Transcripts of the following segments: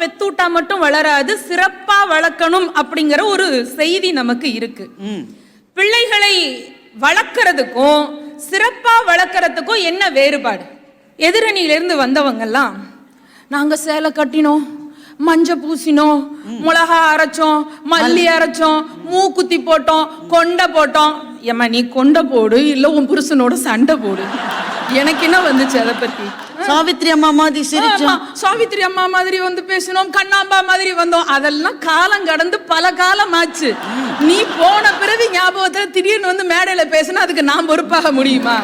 பெத்தூட்டா மட்டும் வளராது, சிறப்பா வளர்க்கணும் அப்படிங்கிற ஒரு செய்தி நமக்கு இருக்கு. பிள்ளைகளை வளர்க்கறதுக்கும் சிறப்பா வளர்க்கறதுக்கும் என்ன வேறுபாடு? எதிரணியிலிருந்து வந்தவங்கெல்லாம் நாங்க சேலை கட்டினோம், மஞ்ச பூசினோம், மிளகா அரைச்சோம், மல்லி அரைச்சோம், மூக்குத்தி போட்டோம், கொண்டை போட்டோம். ஏமா நீ கொண்டை போடு, இல்ல உன் புருஷனோட சண்டை போடு, எனக்கு என்ன வந்துச்சு அதை பத்தி? சாவித்திரி அம்மா மாதிரி சிரிச்சோம், சாவித்திரி அம்மா மாதிரி வந்து பேசணும், கண்ணாம்பா மாதிரி வந்தோம். அதெல்லாம் காலம் கடந்து பல காலம் ஆச்சு. நீ போன பிறகு ஞாபகத்துல திடீர்னு வந்து மேடையில பேசினா அதுக்கு நான் பொறுப்பாக முடியுமா?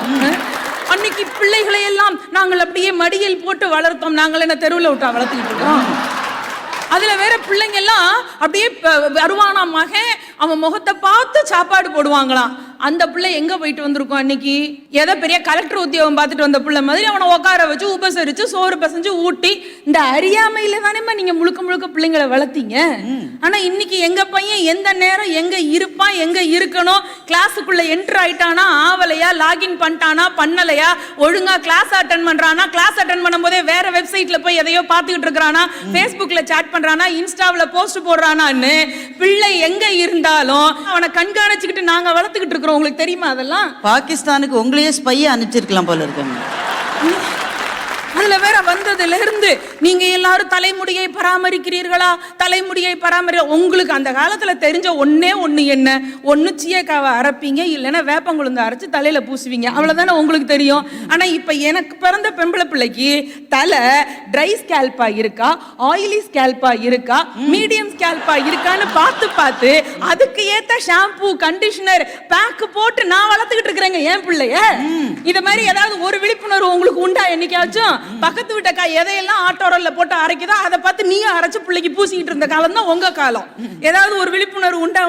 அன்னைக்கு பிள்ளைகளை எல்லாம் நாங்கள் அப்படியே மடியில் போட்டு வளர்த்தோம். நாங்கள் என்ன தெருவில் விட்டா வளர்த்துக்கிட்டு இருக்கோம்? அதுல வேற பிள்ளைங்க எல்லாம் அப்படியே வருவானா மகன், அவன் முகத்தை பார்த்து சாப்பாடு போடுவாங்களாம். அந்த பிள்ளை எங்க போயிட்டு வந்திருக்கோம் அன்னைக்கு? ஏதோ பெரிய கலெக்டர் உத்தியோகம் பார்த்துட்டு வந்த பிள்ளை மாதிரி அவனை உட்கார வச்சு உபசரிச்சு சோறு பசஞ்சு ஊட்டி, இந்த அறியாமையில தானேம்மா நீங்க முழுக்க முழுக்க பிள்ளைங்களை வளர்த்தீங்க. ஆனா இன்னைக்கு எங்க பையன் எந்த நேரம் எங்க இருப்பான், எங்க இருக்கணும், கிளாஸுக்குள்ள என்டர் ஆயிட்டானா ஆவலையா, லாகின் பண்ணிட்டானா பண்ணலையா, ஒழுங்கா கிளாஸ் அட்டன் பண்றானா, கிளாஸ் அட்டன் பண்ணும் போதே வேற வெப்சைட்ல போய் எதையோ பார்த்துக்கிட்டு இருக்கிறானா, ஃபேஸ்புக்ல சாட் பண்றானா, இன்ஸ்டாவில் போஸ்ட் போடுறானான்னு பிள்ளை எங்க இருந்தாலும் அவனை கண்காணிச்சுக்கிட்டு நாங்க வளர்த்துக்கிட்டு இருக்கோம். உங்களுக்கு தெரியுமா? அதெல்லாம் பாகிஸ்தானுக்கு உங்களையே ஸ்பையை அனுப்பிச்சிருக்கலாம் போல இருக்காங்க. அதுல வேற வந்ததுல இருந்து நீங்க எல்லாரும் தலைமுடியை பராமரிக்கிறீர்களா, தலைமுடியை உங்களுக்கு அந்த காலத்துல தெரிஞ்ச ஒண்ணே ஒண்ணு என்ன? ஒண்ணு சீயக்காவை அரைப்பீங்க, இல்லைன்னா வேப்பங்குழுந்து அரைச்சு தலையில பூசுவீங்க, அவ்வளவுதானே உங்களுக்கு தெரியும். ஆனா இப்ப எனக்கு பிறந்த பெம்பளை பிள்ளைக்கு தலை ட்ரை ஸ்கேல்பா இருக்கா, ஆயிலி ஸ்கேல்பா இருக்கா, மீடியம் ஸ்கேல்பா இருக்கான்னு பார்த்து பார்த்து அதுக்கு ஏத்த ஷாம்பூ, கண்டிஷனர், பேக் போட்டு நான் வளர்த்துக்கிட்டு இருக்கிறேங்க என் பிள்ளைய. இத மாதிரி ஏதாவது ஒரு விழிப்புணர்வு உங்களுக்கு உண்டா? என்னைக்காச்சும் பக்கத்து வீட்டக்கா எதையெல்லாம் ஆட்டோரல்ல போட்டு அரைக்குதோ அதை பார்த்து நீயும் அரைச்சு பிள்ளைக்கு பூசிக்கிட்டு இருந்த காலம் தான் உங்க காலம். ஏதாவது ஒரு விழிப்புணர்வு உண்டா?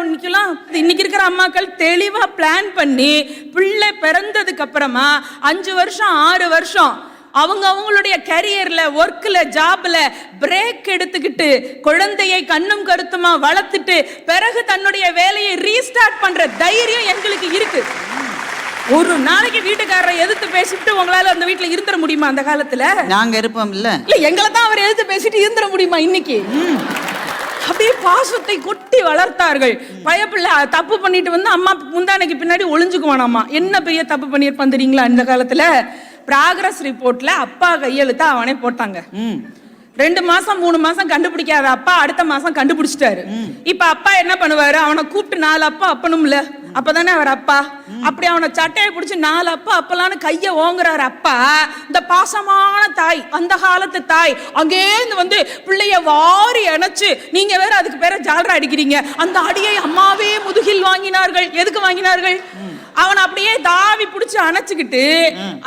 இன்னைக்கு இருக்கிற அம்மாக்கள் தெளிவா பிளான் பண்ணி பிள்ளை பிறந்ததுக்கு அப்புறமா 5 வருஷம் 6 வருஷம் அவங்களுடைய கரியர்ல, ஒர்க்ல, ஜாப்ல பிரேக் எடுத்துக்கிட்டு குழந்தையை கண்ணும் கருத்துமா வளர்த்துட்டு பிறகு தன்னுடைய வேலையை ரீஸ்டார்ட் பண்ற தைரியம் எங்களுக்கு இருக்கு. ஒரு நாளைக்கு வீட்டுக்காரரை எதிர்த்து பேசிட்டு உங்களால அந்த வீட்டுல இருந்துட முடியுமா? அந்த காலத்துல நாங்க இருப்போம் இல்ல, எங்களை தான் அவர் எதிர்த்து பேசிட்டு இருந்துட முடியுமா? இன்னைக்கு அப்படியே பாசத்தை கொட்டி வளர்த்தார்கள். பயப்பிள்ள தப்பு பண்ணிட்டு வந்து அம்மா முந்தானைக்கு பின்னாடி ஒளிஞ்சுக்குவானாமா. என்ன பெரிய தப்பு பண்ணிருப்பான் தெரியுங்களா? இந்த காலத்துல ப்ராக்ரஸ் ரிப்போர்ட்ல அப்பா கையெழுத்த அவனே போட்டாங்க. 2 மாசம் 3 மாசம் கண்டுபிடிக்காத அப்பா அடுத்த மாசம் கண்டுபிடிச்சிட்டாரு. இப்ப அப்பா என்ன பண்ணுவாரு? அவனை கூப்பிட்டு 4 அப்பா அப்பனும்ல, அப்பதானே அவர் அப்பா. அப்படி அவனை சட்டையை பிடிச்சி 4 அப்பா அப்பலான்னு கைய ஓங்குறாரு அப்பா. இந்த பாசமான தாய், அந்த காலத்து தாய் அங்கேருந்து வந்து பிள்ளைய வாரி அணைச்சு, நீங்க வேற அதுக்கு பேர ஜால்ரா அடிக்கிறீங்க, அந்த அடியை அம்மாவே முதுகில் வாங்கினார்கள். எதுக்கு வாங்கினார்கள்? அவன் அப்படியே தாவி பிடிச்சு அணைச்சுக்கிட்டு,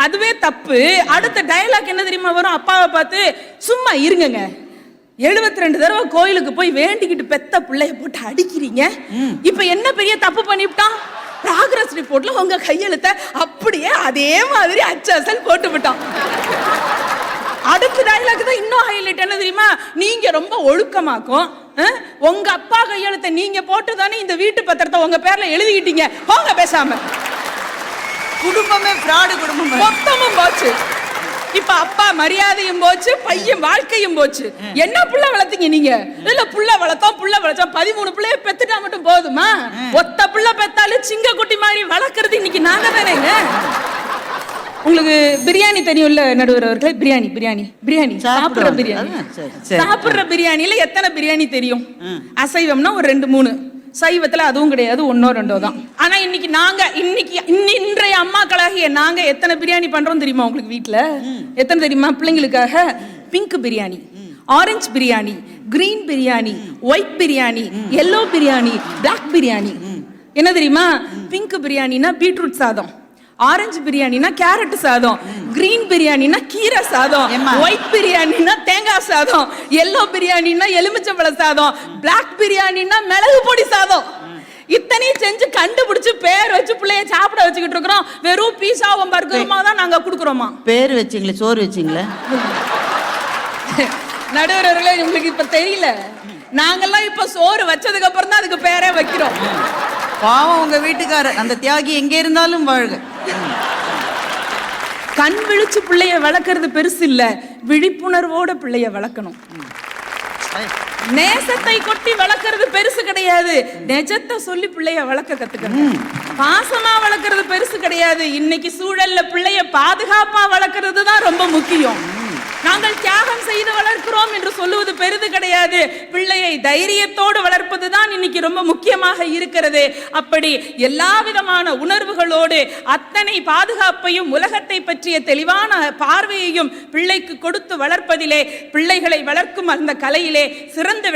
அதுவே தப்பு. அடுத்த டயலாக் என்ன தெரியுமா வரும்? அப்பாவை பார்த்து, சும்மா இருங்க, 72 தடவை கோயிலுக்கு போய் வேண்டிக்கிட்டு பெத்த பிள்ளைய போட்டு அடிக்கிறீங்க, இப்ப என்ன பெரிய தப்பு பண்ணிவிட்டான்? ப்ராக்ரஸ் ரிப்போர்ட்ல உங்க கையெழுத்த அப்படியே அதே மாதிரி அச்சல் போட்டு விட்டான். அடுத்த டயலாக் தான் இன்னும் ஹைலைட். என்ன தெரியுமா? நீங்க ரொம்ப ஒழுக்கமாக்கும், உங்க அப்பா கையெழுத்த நீங்க போட்டு தானே இந்த வீட்டு பத்திரத்தை உங்க பேர்ல எழுதிக்கிட்டீங்க, போங்க பேசாம. குடும்பமே ஃப்ராடு குடும்பம், மொத்தமும் போச்சு. இப்ப அப்பா மரியாதையும் போச்சு, பையன் வாழ்க்கையும் போச்சு. என்ன புள்ள வளர்த்தீங்க நீங்க? இல்ல புள்ள வளர்த்தோம் 13 பிள்ளைய பெத்துட்டா மட்டும் போதுமா? ஒத்த புள்ள பெத்தாலும் சிங்க குட்டி மாதிரி வளர்க்கறது இன்னைக்கு நாங்க தானேங்க. உங்களுக்கு பிரியாணி தெரியும்ல நடுவர் அவர்களே? பிரியாணி சாப்பிடுற பிரியாணி, சாப்பிடுற பிரியாணில எத்தனை பிரியாணி தெரியும்? அசைவம்னா ஒரு 2-3, சைவத்துல அதுவும் கிடையாது, 1-2 தான். ஆனா இன்றைய அம்மாக்களாகிய நாங்க எத்தனை பிரியாணி பண்றோம் தெரியுமா உங்களுக்கு? வீட்டுல எத்தனை தெரியுமா? பிள்ளைங்களுக்காக pink biryani, orange biryani, green biryani, white biryani, yellow biryani, black biryani. என்ன தெரியுமா? பிங்க் பிரியாணினா பீட்ரூட் சாதம், ஆரஞ்சு பிரியாணினா கேரட் சாதம், கிரீன் பிரியாணினா கீரை சாதம், ஒயிட் பிரியாணினா தேங்காய் சாதம், எல்லோ பிரியாணினா எலுமிச்சம்பழ சாதம், பிளாக் பிரியாணினா மிளகு பொடி சாதம். இத்தனையும் செஞ்சு கண்டுபிடிச்சு பேர் வச்சு பிள்ளைய சாப்பிட வச்சுக்கிட்டு இருக்கிறோம். வெறும் பீஸாவும் பர்கருமா தான் நாங்க குடுக்குறோமா? பேர் வச்சிங்களே, சோறு வச்சிங்களே. நடுவர்களே, உங்களுக்கு இப்ப தெரியல, நாங்கெல்லாம் இப்ப சோறு வச்சதுக்கு அப்புறம் தான் அதுக்கு பேரே வைக்கிறோம். பாவம் உங்க வீட்டுக்காரர், அந்த தியாகி எங்க இருந்தாலும் வாழ்க. கண் விழிச்சு பிள்ளைய வளர்க்கறது பெருசு இல்ல, விழிப்புணர்வோட பிள்ளைய வளர்க்கணும். நேசத்தை கொட்டி வளர்க்கறது பெருசு கிடையாது, நெஜத்தை சொல்லி பிள்ளைய வளர்க்க கத்துக்கணும். பாசமா வளர்க்கறது பெருசு கிடையாது, இன்னைக்கு சூழல்ல பிள்ளைய பாதுகாப்பா வளர்க்கறது தான் ரொம்ப முக்கியம். நாங்கள் தியாகம் செய்து வளர்க்கிறோம் என்று சொல்லுவது பெரிது கிடையாது, பிள்ளையை தைரியத்தோடு வளர்ப்பது தான் இன்னைக்கு ரொம்ப முக்கியமாக இருக்கிறது. அப்படி எல்லா விதமான உணர்வுகளோடு அத்தனை பாதுகாப்பையும் உலகத்தை பற்றிய தெளிவான பார்வையையும் பிள்ளைக்கு கொடுத்து வளர்ப்பதிலே, பிள்ளைகளை வளர்க்கும் அந்த கலையிலே சிறந்து